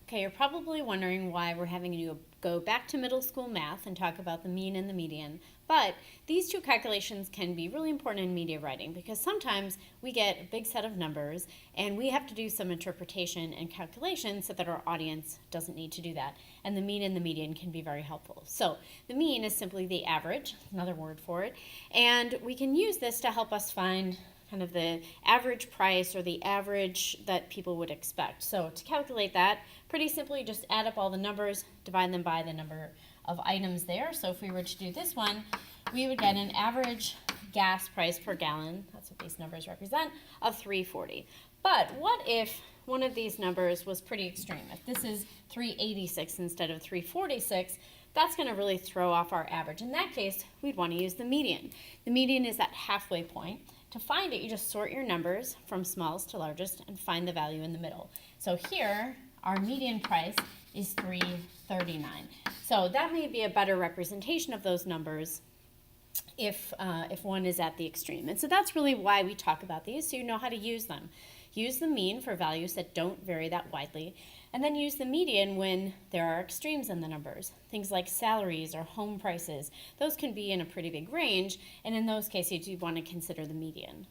Okay, you're probably wondering why we're having you go back to middle school math and talk about the mean and the median. But these two calculations can be really important in media writing because sometimes we get a big set of numbers and we have to do some interpretation and calculation so that our audience doesn't need to do that. And the mean and the median can be very helpful. So the mean is simply the average, another word for it, and we can use this to help us find kind of the average price or the average that people would expect. So to calculate that, pretty simply just add up all the numbers, divide them by the number of items there. So if we were to do this one, we would get an average gas price per gallon, that's what these numbers represent, of $3.40. But what if one of these numbers was pretty extreme? If this is $3.86 instead of $3.46, that's going to really throw off our average. In that case, we'd want to use the median. The median is that halfway point. To find it, you just sort your numbers from smallest to largest and find the value in the middle. So here, our median price is $3.39. So that may be a better representation of those numbers if one is at the extreme. And so that's really why we talk about these, so you know how to use them. Use the mean for values that don't vary that widely, and then use the median when there are extremes in the numbers. Things like salaries or home prices, those can be in a pretty big range, and in those cases you want to consider the median.